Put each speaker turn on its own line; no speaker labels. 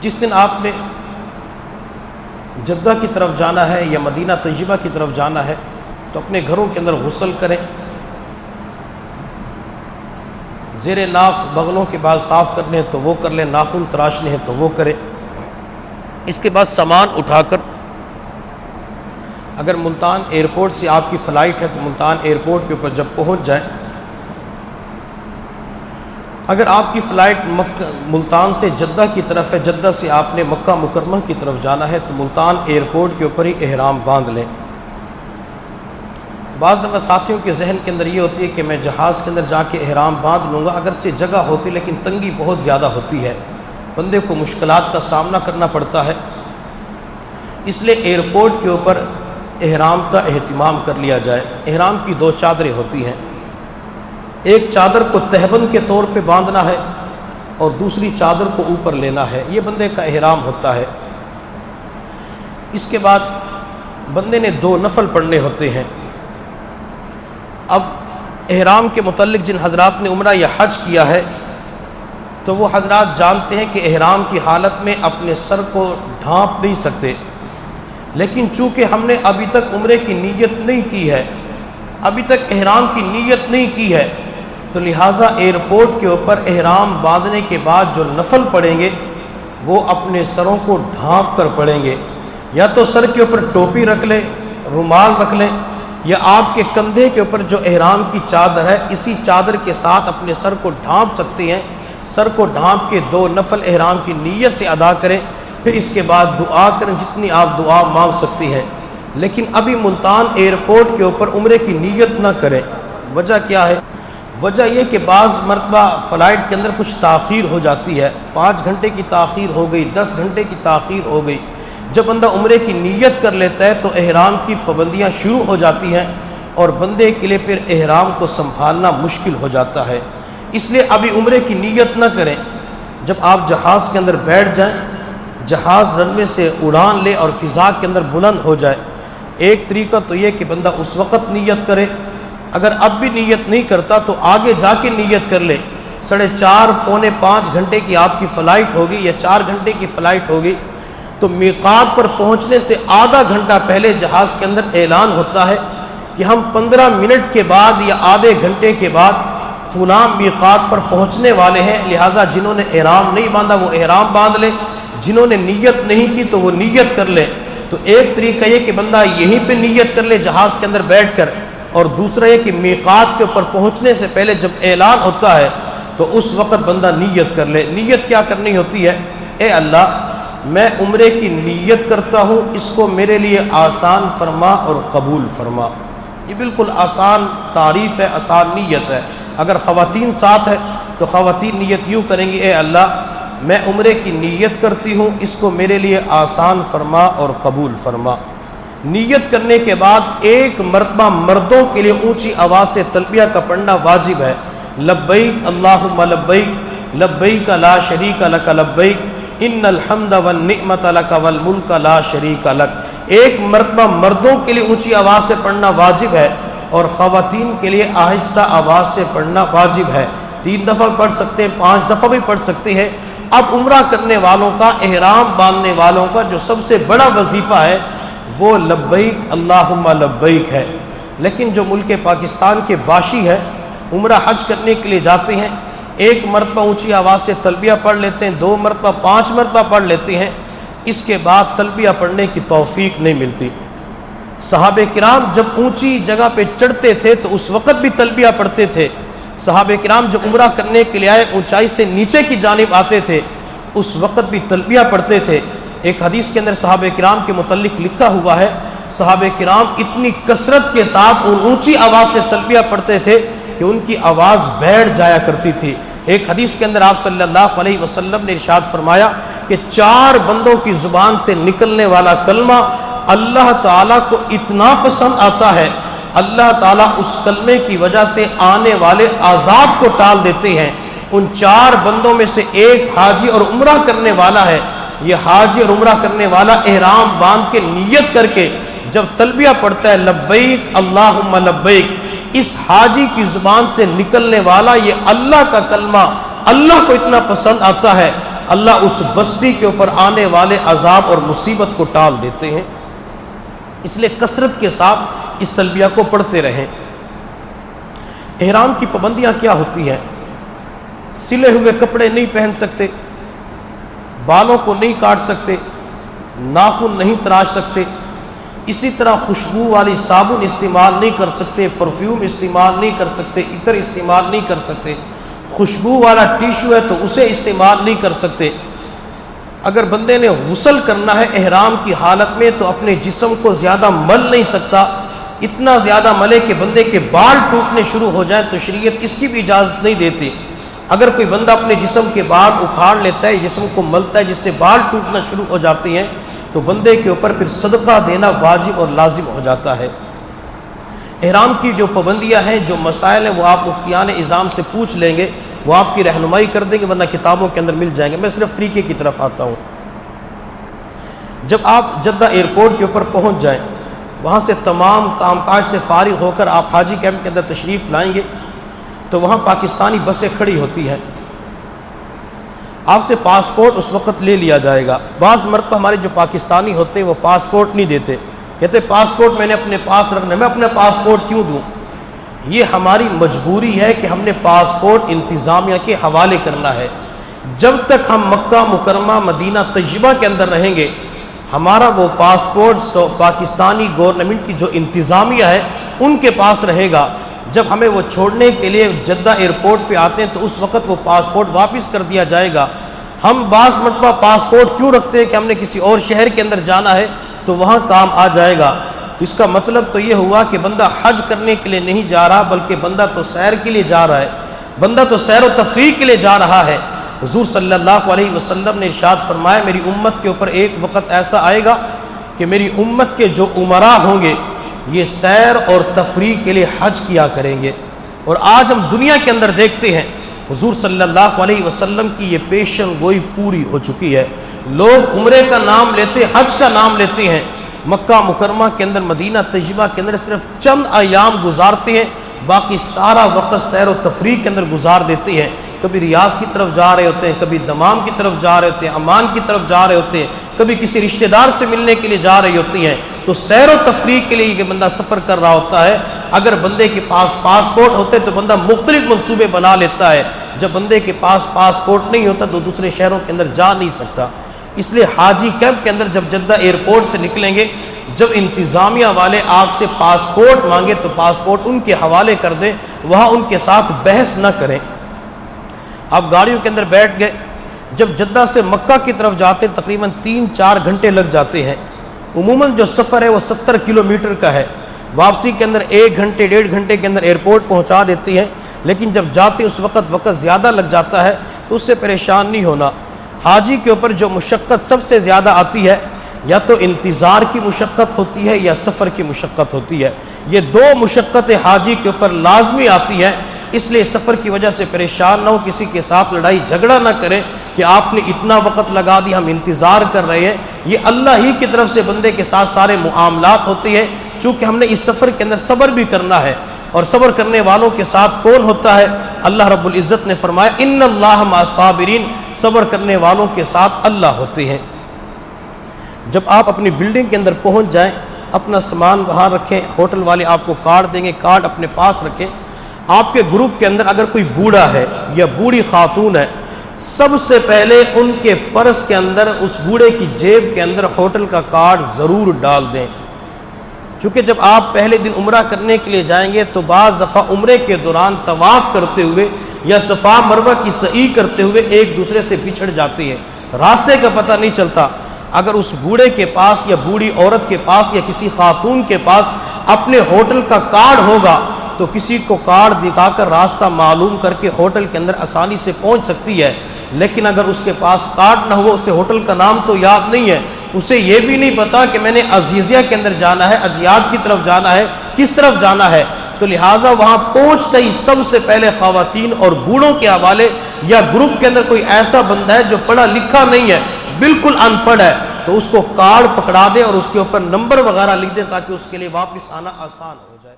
جس دن آپ نے جدہ کی طرف جانا ہے یا مدینہ طیبہ کی طرف جانا ہے تو اپنے گھروں کے اندر غسل کریں، زیر ناف بغلوں کے بال صاف کرنے ہیں تو وہ کر لیں، ناخن تراشنے ہیں تو وہ کریں۔ اس کے بعد سامان اٹھا کر اگر ملتان ایئرپورٹ سے آپ کی فلائٹ ہے تو ملتان ایئرپورٹ کے اوپر جب پہنچ جائیں، اگر آپ کی فلائٹ ملتان سے جدہ کی طرف ہے، جدہ سے آپ نے مکہ مکرمہ کی طرف جانا ہے تو ملتان ایئرپورٹ کے اوپر ہی احرام باندھ لیں۔ بعض دفعہ ساتھیوں کے ذہن کے اندر یہ ہوتی ہے کہ میں جہاز کے اندر جا کے احرام باندھ لوں گا، اگرچہ جگہ ہوتی لیکن تنگی بہت زیادہ ہوتی ہے، بندے کو مشکلات کا سامنا کرنا پڑتا ہے، اس لیے ایئرپورٹ کے اوپر احرام کا اہتمام کر لیا جائے۔ احرام کی دو چادریں ہوتی ہیں، ایک چادر کو تہبند کے طور پہ باندھنا ہے اور دوسری چادر کو اوپر لینا ہے، یہ بندے کا احرام ہوتا ہے۔ اس کے بعد بندے نے 2 نفل پڑھنے ہوتے ہیں۔ اب احرام کے متعلق جن حضرات نے عمرہ یا حج کیا ہے تو وہ حضرات جانتے ہیں کہ احرام کی حالت میں اپنے سر کو ڈھانپ نہیں سکتے، لیکن چونکہ ہم نے ابھی تک عمرے کی نیت نہیں کی ہے، ابھی تک احرام کی نیت نہیں کی ہے، تو لہٰذا ایئرپورٹ کے اوپر احرام باندھنے کے بعد جو نفل پڑھیں گے وہ اپنے سروں کو ڈھانپ کر پڑھیں گے، یا تو سر کے اوپر ٹوپی رکھ لیں، رومال رکھ لیں، یا آپ کے کندھے کے اوپر جو احرام کی چادر ہے اسی چادر کے ساتھ اپنے سر کو ڈھانپ سکتے ہیں۔ سر کو ڈھانپ کے 2 نفل احرام کی نیت سے ادا کریں، پھر اس کے بعد دعا کریں جتنی آپ دعا مانگ سکتی ہیں، لیکن ابھی ملتان ایئرپورٹ کے اوپر عمرے کی نیت نہ کریں۔ وجہ کیا ہے؟ وجہ یہ کہ بعض مرتبہ فلائٹ کے اندر کچھ تاخیر ہو جاتی ہے، 5 گھنٹے کی تاخیر ہو گئی، 10 گھنٹے کی تاخیر ہو گئی۔ جب بندہ عمرے کی نیت کر لیتا ہے تو احرام کی پابندیاں شروع ہو جاتی ہیں اور بندے کے لیے پھر احرام کو سنبھالنا مشکل ہو جاتا ہے، اس لیے ابھی عمرے کی نیت نہ کریں۔ جب آپ جہاز کے اندر بیٹھ جائیں، جہاز رن وے سے اڑان لے اور فضا کے اندر بلند ہو جائے، ایک طریقہ تو یہ کہ بندہ اس وقت نیت کرے، اگر اب بھی نیت نہیں کرتا تو آگے جا کے نیت کر لے۔ 4.5 پونے 5 گھنٹے کی آپ کی فلائٹ ہوگی یا 4 گھنٹے کی فلائٹ ہوگی تو میقات پر پہنچنے سے آدھا گھنٹہ پہلے جہاز کے اندر اعلان ہوتا ہے کہ ہم 15 منٹ کے بعد یا آدھے گھنٹے کے بعد فلاں میقات پر پہنچنے والے ہیں، لہٰذا جنہوں نے احرام نہیں باندھا وہ احرام باندھ لیں، جنہوں نے نیت نہیں کی تو وہ نیت کر لیں۔ تو ایک طریقہ یہ کہ بندہ یہیں پہ نیت کر لے جہاز کے اندر بیٹھ کر، اور دوسرا یہ کہ میقات کے اوپر پہنچنے سے پہلے جب اعلان ہوتا ہے تو اس وقت بندہ نیت کر لے۔ نیت کیا کرنی ہوتی ہے؟ اے اللہ میں عمرے کی نیت کرتا ہوں، اس کو میرے لیے آسان فرما اور قبول فرما۔ یہ بالکل آسان تعریف ہے، آسان نیت ہے۔ اگر خواتین ساتھ ہے تو خواتین نیت یوں کریں گی، اے اللہ میں عمرے کی نیت کرتی ہوں، اس کو میرے لیے آسان فرما اور قبول فرما۔ نیت کرنے کے بعد ایک مرتبہ مردوں کے لیے اونچی آواز سے تلبیہ کا پڑھنا واجب ہے، لبیک اللہم لبیک لبیک لا شریک لک لبیک ان الحمد والنعمت لک والملک لا شریک لک۔ ایک مرتبہ مردوں کے لیے اونچی آواز سے پڑھنا واجب ہے اور خواتین کے لیے آہستہ آواز سے پڑھنا واجب ہے۔ 3 دفعہ پڑھ سکتے ہیں، 5 دفعہ بھی پڑھ سکتے ہیں۔ اب عمرہ کرنے والوں کا، احرام باندھنے والوں کا جو سب سے بڑا وظیفہ ہے وہ لبیک اللہم لبیک ہے، لیکن جو ملک پاکستان کے باشی ہے عمرہ حج کرنے کے لیے جاتے ہیں، ایک مرتبہ اونچی آواز سے تلبیہ پڑھ لیتے ہیں، 2 مرتبہ 5 مرتبہ پڑھ لیتے ہیں، اس کے بعد تلبیہ پڑھنے کی توفیق نہیں ملتی۔ صحابہ کرام جب اونچی جگہ پہ چڑھتے تھے تو اس وقت بھی تلبیہ پڑھتے تھے، صحابہ کرام جو عمرہ کرنے کے لیے آئے اونچائی سے نیچے کی جانب آتے تھے اس وقت بھی تلبیہ پڑھتے تھے۔ ایک حدیث کے اندر صحابہ کرام کے متعلق لکھا ہوا ہے، صحابہ کرام اتنی کثرت کے ساتھ اونچی آواز سے تلبیہ پڑھتے تھے کہ ان کی آواز بیٹھ جایا کرتی تھی۔ ایک حدیث کے اندر آپ صلی اللہ علیہ وسلم نے ارشاد فرمایا کہ 4 بندوں کی زبان سے نکلنے والا کلمہ اللہ تعالیٰ کو اتنا پسند آتا ہے، اللہ تعالیٰ اس کلمے کی وجہ سے آنے والے عذاب کو ٹال دیتے ہیں۔ ان 4 بندوں میں سے ایک حاجی اور عمرہ کرنے والا ہے۔ یہ حاجی اور عمرہ کرنے والا احرام باندھ کے نیت کر کے جب تلبیہ پڑھتا ہے لبیک اللہم لبیک، اس حاجی کی زبان سے نکلنے والا یہ اللہ کا کلمہ اللہ کو اتنا پسند آتا ہے، اللہ اس بستی کے اوپر آنے والے عذاب اور مصیبت کو ٹال دیتے ہیں۔ اس لیے کثرت کے ساتھ اس تلبیہ کو پڑھتے رہیں۔ احرام کی پابندیاں کیا ہوتی ہیں؟ سلے ہوئے کپڑے نہیں پہن سکتے، بالوں کو نہیں کاٹ سکتے، ناخن نہیں تراش سکتے، اسی طرح خوشبو والی صابن استعمال نہیں کر سکتے، پرفیوم استعمال نہیں کر سکتے، عطر استعمال نہیں کر سکتے، خوشبو والا ٹیشو ہے تو اسے استعمال نہیں کر سکتے۔ اگر بندے نے غسل کرنا ہے احرام کی حالت میں تو اپنے جسم کو زیادہ مل نہیں سکتا، اتنا زیادہ ملے کہ بندے کے بال ٹوٹنے شروع ہو جائیں تو شریعت اس کی بھی اجازت نہیں دیتی۔ اگر کوئی بندہ اپنے جسم کے بال اکھاڑ لیتا ہے، جسم کو ملتا ہے جس سے بال ٹوٹنا شروع ہو جاتی ہیں، تو بندے کے اوپر پھر صدقہ دینا واجب اور لازم ہو جاتا ہے۔ احرام کی جو پابندیاں ہیں، جو مسائل ہیں، وہ آپ مفتیان اعظام سے پوچھ لیں گے، وہ آپ کی رہنمائی کر دیں گے، ورنہ کتابوں کے اندر مل جائیں گے۔ میں صرف طریقے کی طرف آتا ہوں۔ جب آپ جدہ ایئرپورٹ کے اوپر پہنچ جائیں، وہاں سے تمام کام کاج سے فارغ ہو کر آپ حاجی کیمپ کے اندر تشریف لائیں گے تو وہاں پاکستانی بسیں کھڑی ہوتی ہیں۔ آپ سے پاسپورٹ اس وقت لے لیا جائے گا۔ بعض مرتبہ ہمارے جو پاکستانی ہوتے ہیں وہ پاسپورٹ نہیں دیتے، کہتے پاسپورٹ میں نے اپنے پاس رکھنا ہے۔ میں اپنا پاسپورٹ کیوں دوں؟ یہ ہماری مجبوری ہے کہ ہم نے پاسپورٹ انتظامیہ کے حوالے کرنا ہے۔ جب تک ہم مکہ مکرمہ مدینہ طیبہ کے اندر رہیں گے، ہمارا وہ پاسپورٹ پاکستانی گورنمنٹ کی جو انتظامیہ ہے ان کے پاس رہے گا۔ جب ہمیں وہ چھوڑنے کے لیے جدہ ایئرپورٹ پہ آتے ہیں تو اس وقت وہ پاسپورٹ واپس کر دیا جائے گا۔ ہم بعض مرتبہ پاسپورٹ کیوں رکھتے ہیں کہ ہم نے کسی اور شہر کے اندر جانا ہے تو وہاں کام آ جائے گا۔ تو اس کا مطلب تو یہ ہوا کہ بندہ حج کرنے کے لیے نہیں جا رہا، بلکہ بندہ تو سیر کے لیے جا رہا ہے، بندہ تو سیر و تفریح کے لیے جا رہا ہے۔ حضور صلی اللہ علیہ وسلم نے ارشاد فرمایا، میری امت کے اوپر ایک وقت ایسا آئے گا کہ میری امت کے جو امراء ہوں گے یہ سیر اور تفریح کے لیے حج کیا کریں گے۔ اور آج ہم دنیا کے اندر دیکھتے ہیں حضور صلی اللہ علیہ وسلم کی یہ پیشن گوئی پوری ہو چکی ہے۔ لوگ عمرے کا نام لیتے، حج کا نام لیتے ہیں، مکہ مکرمہ کے اندر مدینہ طیبہ کے اندر صرف چند ایام گزارتے ہیں، باقی سارا وقت سیر و تفریح کے اندر گزار دیتے ہیں۔ کبھی ریاض کی طرف جا رہے ہوتے ہیں، کبھی دمام کی طرف جا رہے ہوتے ہیں، عمان کی طرف جا رہے ہوتے ہیں، کبھی کسی رشتہ دار سے ملنے کے لیے جا رہی ہوتی ہیں۔ تو سیر و تفریح کے لیے یہ بندہ سفر کر رہا ہوتا ہے۔ اگر بندے کے پاس پاسپورٹ ہوتے تو بندہ مختلف منصوبے بنا لیتا ہے، جب بندے کے پاس پاسپورٹ نہیں ہوتا تو دوسرے شہروں کے اندر جا نہیں سکتا۔ اس لیے حاجی کیمپ کے اندر جب جدہ ایئرپورٹ سے نکلیں گے، جب انتظامیہ والے آپ سے پاسپورٹ مانگے تو پاسپورٹ ان کے حوالے کر دیں، وہاں ان کے ساتھ بحث نہ کریں۔ آپ گاڑیوں کے اندر بیٹھ گئے، جب جدہ سے مکہ کی طرف جاتے ہیں تقریباً 3-4 گھنٹے لگ جاتے ہیں۔ عموماً جو سفر ہے وہ 70 کلومیٹر کا ہے، واپسی کے اندر 1 گھنٹے 1.5 گھنٹے کے اندر ایئرپورٹ پہنچا دیتی ہے، لیکن جب جاتے اس وقت زیادہ لگ جاتا ہے تو اس سے پریشان نہیں ہونا۔ حاجی کے اوپر جو مشقت سب سے زیادہ آتی ہے، یا تو انتظار کی مشقت ہوتی ہے یا سفر کی مشقت ہوتی ہے۔ یہ دو مشقتیں حاجی کے اوپر لازمی آتی ہیں، اس لیے سفر کی وجہ سے پریشان نہ ہو، کسی کے ساتھ لڑائی جھگڑا نہ کریں کہ آپ نے اتنا وقت لگا دی، ہم انتظار کر رہے ہیں۔ یہ اللہ ہی کی طرف سے بندے کے ساتھ سارے معاملات ہوتے ہیں، چونکہ ہم نے اس سفر کے اندر صبر بھی کرنا ہے، اور صبر کرنے والوں کے ساتھ کون ہوتا ہے؟ اللہ رب العزت نے فرمایا ان اللہ مع الصابرین، صبر کرنے والوں کے ساتھ اللہ ہوتے ہیں۔ جب آپ اپنی بلڈنگ کے اندر پہنچ جائیں، اپنا سامان وہاں رکھیں، ہوٹل والے آپ کو کارڈ دیں گے، کارڈ اپنے پاس رکھیں۔ آپ کے گروپ کے اندر اگر کوئی بوڑھا ہے یا بوڑھی خاتون ہے، سب سے پہلے ان کے پرس کے اندر، اس بوڑھے کی جیب کے اندر ہوٹل کا کارڈ ضرور ڈال دیں، چونکہ جب آپ پہلے دن عمرہ کرنے کے لیے جائیں گے تو بعض دفعہ عمرے کے دوران طواف کرتے ہوئے یا صفا مروہ کی سعی کرتے ہوئے ایک دوسرے سے بچھڑ جاتے ہیں، راستے کا پتہ نہیں چلتا۔ اگر اس بوڑھے کے پاس یا بوڑھی عورت کے پاس یا کسی خاتون کے پاس اپنے ہوٹل کا کارڈ ہوگا تو کسی کو کارڈ دکھا کر راستہ معلوم کر کے ہوٹل کے اندر آسانی سے پہنچ سکتی ہے۔ لیکن اگر اس کے پاس کارڈ نہ ہو، اسے ہوٹل کا نام تو یاد نہیں ہے، اسے یہ بھی نہیں پتا کہ میں نے عزیزیہ کے اندر جانا ہے، اجیاد کی طرف جانا ہے، کس طرف جانا ہے، تو لہٰذا وہاں پہنچتے ہی سب سے پہلے خواتین اور بوڑھوں کے حوالے، یا گروپ کے اندر کوئی ایسا بندہ ہے جو پڑھا لکھا نہیں ہے، بالکل ان پڑھ ہے، تو اس کو کارڈ پکڑا دے اور اس کے اوپر نمبر وغیرہ لکھ دیں تاکہ اس کے لیے واپس آنا آسان ہو جائے۔